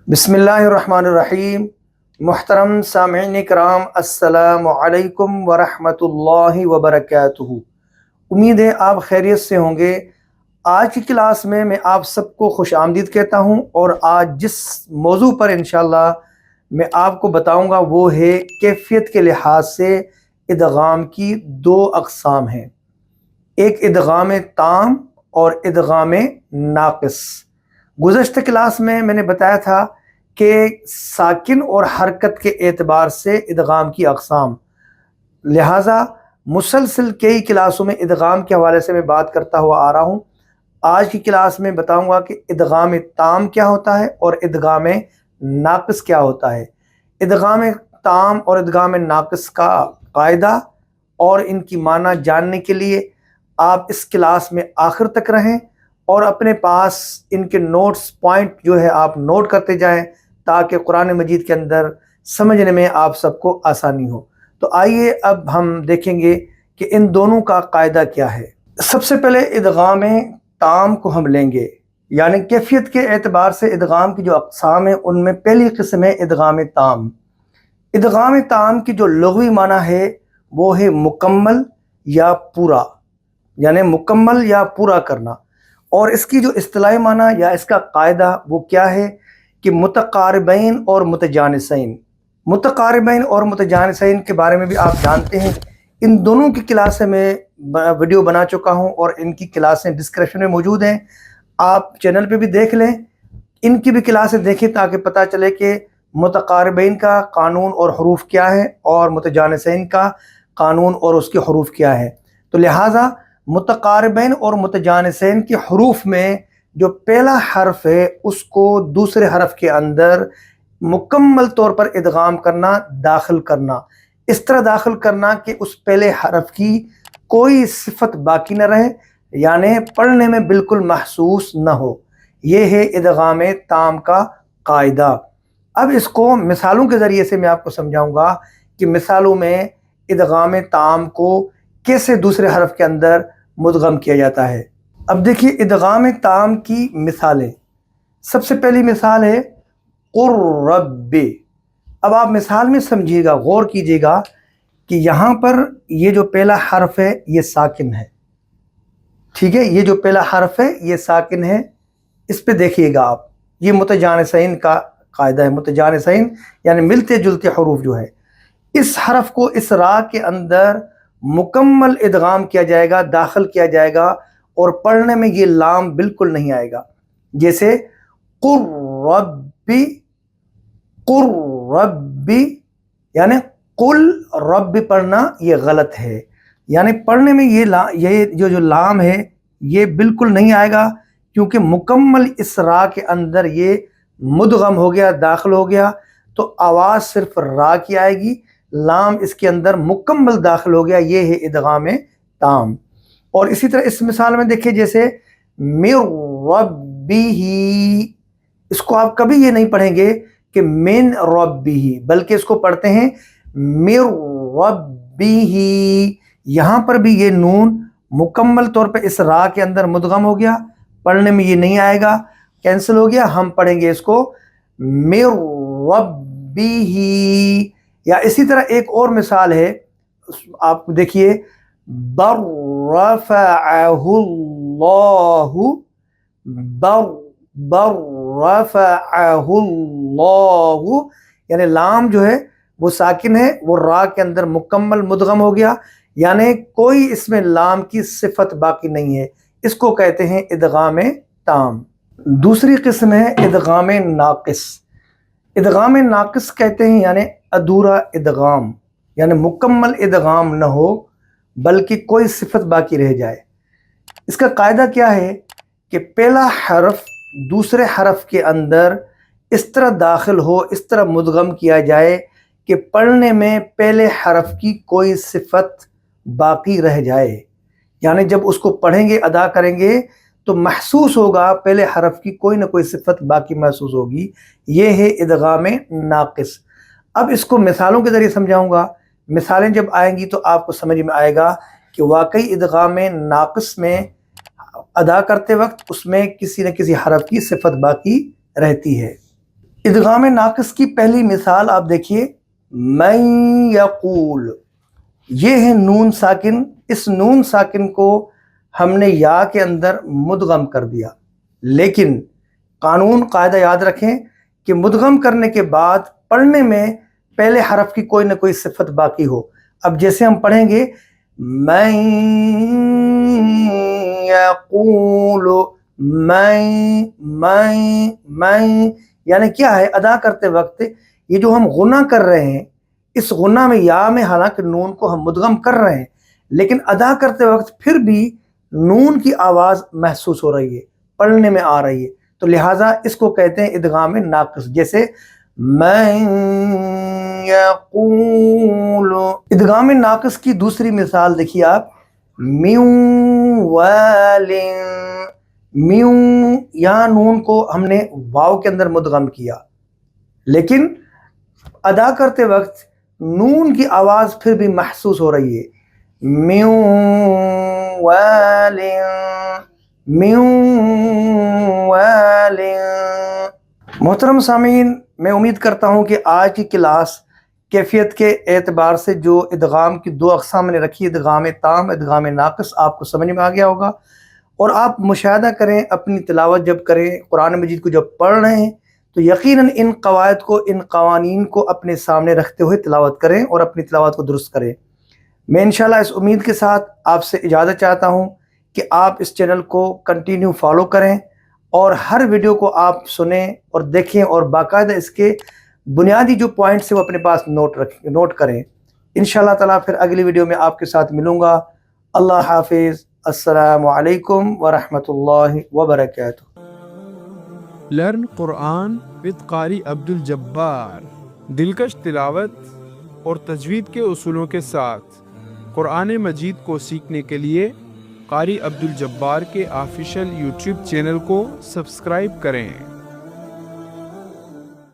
बिस्मिल्लाहिर्रहमानिर्रहीम। मुहतरम सामईन कराम, अस्सलामु अलैकुम वरहमतुल्लाहि वबरकातुहू। उम्मीद है आप खैरियत से होंगे। आज की क्लास में मैं आप सबको खुश आमदीद कहता हूँ और आज जिस मौजू पर इंशाअल्लाह मैं आपको बताऊँगा वो है कैफियत के लिहाज से इदगाम की दो अक़साम हैं, एक इदगाम ताम और इदगाम नाक़िस। गुज़श्ता क्लास में मैंने बताया था कि साकिन और हरकत के एतबार से इदगाम की अक़साम, लिहाजा मुसलसल कई क्लासों में इदगाम के हवाले से मैं बात करता हुआ आ रहा हूँ। आज की क्लास में बताऊँगा कि इदगाम ताम क्या होता है और इदगाम नाक़िस क्या होता है। इदगाम ताम और इदगाम नाक़िस का कायदा और इनकी माना जानने के लिए आप इस क्लास में आखिर तक रहें और अपने पास इनके नोट्स पॉइंट जो है आप नोट करते जाएं ताकि कुरान मजीद के अंदर समझने में आप सबको आसानी हो। तो आइए अब हम देखेंगे कि इन दोनों का कायदा क्या है। सबसे पहले इदगाम ताम को हम लेंगे, यानी कैफियत के एतबार से इदगाम की जो अक़साम है उनमें पहली किस्म है इदगाम ताम। इदगाम ताम की जो लुग़वी माना है वो है मुकम्मल या पूरा, यानी मुकम्मल या पूरा करना। और इसकी जो इस्तिलाही माना या इसका कायदा वो क्या है कि मुतक़ारिबैन और मुतजानिसैन। मुतक़ारिबैन और मुतजानिसैन के बारे में भी आप जानते हैं। इन दोनों की क्लासें मैं वीडियो बना चुका हूं और इनकी क्लासें डिस्क्रिप्शन में मौजूद हैं, आप चैनल पे भी देख लें, इनकी भी क्लासें देखें ताकि पता चले कि मुतक़ारिबैन का कानून और हरूफ क्या है और मुतजानिसैन का कानून और उसके हरूफ क्या है। तो लिहाजा मुतक़ारिबैन और मुतजानिसैन के हरूफ में जो पहला हर्फ है उसको दूसरे हर्फ के अंदर मुकम्मल तौर पर इदगाम करना, दाखिल करना, इस तरह दाखिल करना कि उस पहले हर्फ की कोई सिफत बाकी न रहे, यानी पढ़ने में बिल्कुल महसूस न हो। ये है इदगाम ताम का कायदा। अब इसको मिसालों के ज़रिए से मैं आपको समझाऊंगा कि मिसालों में इदगाम ताम को कैसे दूसरे हर्फ के अंदर मुदगम किया जाता है। अब देखिए इदगाम ताम की मिसालें। सबसे पहली मिसाल है क़ुर्रब्बी। अब आप मिसाल में समझिएगा, गौर कीजिएगा कि यहाँ पर ये जो पहला हर्फ है ये साकिन है, ठीक है, ये जो पहला हर्फ है ये साकिन है। इस पे देखिएगा आप, ये मुतजानिसैन का कायदा है। मुतजानिसैन यानी मिलते जुलते हरूफ जो है, इस हर्फ को इस रा के अंदर मुकम्मल इदगाम किया जाएगा, दाखिल किया जाएगा और पढ़ने में ये लाम बिल्कुल नहीं आएगा। जैसे क़ुर्रब्बी, क़ुर्रब्बी यानी कुल रब्बी पढ़ना ये गलत है, यानी पढ़ने में ये जो लाम है ये बिल्कुल नहीं आएगा, क्योंकि मुकम्मल इस रा के अंदर ये मुदगम हो गया, दाखिल हो गया, तो आवाज़ सिर्फ रा की आएगी, लाम इसके अंदर मुकम्मल दाखिल हो गया। ये है इदगाम ताम। और इसी तरह इस मिसाल में देखिए, जैसे मिर रब्बिही, इसको आप कभी ये नहीं पढ़ेंगे कि मिन रब्बिही, बल्कि इसको पढ़ते हैं मिर रब्बिही। यहाँ पर भी ये नून मुकम्मल तौर पर इस रा के अंदर मुदगम हो गया, पढ़ने में ये नहीं आएगा, कैंसिल हो गया। हम पढ़ेंगे इसको मिर रब्बिही। या इसी तरह एक और मिसाल है, आप देखिए बर्रफ़अहुल्लाहु, बर्रफ़अहुल्लाहु, यानी लाम जो है वो साकिन है, वो रा के अंदर मुकम्मल मुदगम हो गया, यानी कोई इसमें लाम की सिफत बाकी नहीं है। इसको कहते हैं इदगाम ताम। दूसरी किस्म है इदगाम नाक़िस। इदगाम नाक़िस कहते हैं यानी अधूरा इदगाम, यानी मुकम्मल इदगाम न हो बल्कि कोई सिफत बाकी रह जाए। इसका कायदा क्या है कि पहला हर्फ दूसरे हर्फ के अंदर इस तरह दाखिल हो, इस तरह मुदगम किया जाए कि पढ़ने में पहले हर्फ की कोई सिफत बाकी रह जाए, यानी जब उसको पढ़ेंगे, अदा करेंगे तो महसूस होगा पहले हर्फ की कोई ना कोई सिफत बाकी महसूस होगी। ये है इदगाम नाक़िस। अब इसको मिसालों के ज़रिए समझाऊंगा। मिसालें जब आएंगी तो आपको समझ में आएगा कि वाकई इदगाम नाक़िस में अदा करते वक्त उसमें किसी न किसी हर्फ की सिफत बाकी रहती है। इदगाम नाकिस की पहली मिसाल आप देखिए, मैं यकूल, ये है नून साकिन। इस नून साकिन को हमने या के अंदर मुदगम कर दिया, लेकिन कानून कायदा याद रखें कि मुदगम करने के बाद पढ़ने में पहले हरफ की कोई ना कोई सिफत बाकी हो। अब जैसे हम पढ़ेंगे मैं यकूल, मैं यानी क्या है, अदा करते वक्त ये जो हम गुना कर रहे हैं, इस गुना में या में हालांकि नून को हम मुदगम कर रहे हैं, लेकिन अदा करते वक्त फिर भी नून की आवाज़ महसूस हो रही है, पढ़ने में आ रही है, तो लिहाजा इसको कहते हैं इदगाम नाकिस। जैसे मैं यकूल। इदगाम नाकिस की दूसरी मिसाल देखिए आप, मिन वालिन। म्यू, यहाँ नून को हमने वाव के अंदर मुदगम किया, लेकिन अदा करते वक्त नून की आवाज़ फिर भी महसूस हो रही है। म्यू वालिन, म्यू वालिन। मोहतरम सामीन, मैं उम्मीद करता हूँ कि आज की क्लास कैफियत के एतबार से जो इदगाम की दो अक़साम मैंने रखी, इदगाम ताम, इदगाम नाकिस, आपको समझ में आ गया होगा। और आप मुशाहिदा करें, अपनी तिलावत जब करें, कुरान मजीद को जब पढ़ रहे हैं, तो यकीनन इन कवायद को, इन कवानीन को अपने सामने रखते हुए तिलावत करें और अपनी तिलावत को दुरुस्त करें। मैं इंशाल्लाह इस उम्मीद के साथ आपसे इजाज़त चाहता हूँ कि आप इस चैनल को कंटिन्यू फॉलो करें और हर वीडियो को आप सुनें और देखें और बाकायदा इसके बुनियादी जो पॉइंट्स हैं वो अपने पास नोट करें। इंशाल्लाह ताला फिर अगली वीडियो में आपके साथ मिलूँगा। अल्लाह हाफिज़। अस्सलामु अलैकुम व रहमतुल्लाहि व बरकातुहू। लर्न कुरान विद कारी अब्दुल जब्बार। दिलकश तिलावत और तजवीद के उसूलों के साथ कुरान मजीद को सीखने के लिए कारी अब्दुल जब्बार के ऑफिशियल यूट्यूब चैनल को सब्सक्राइब करें।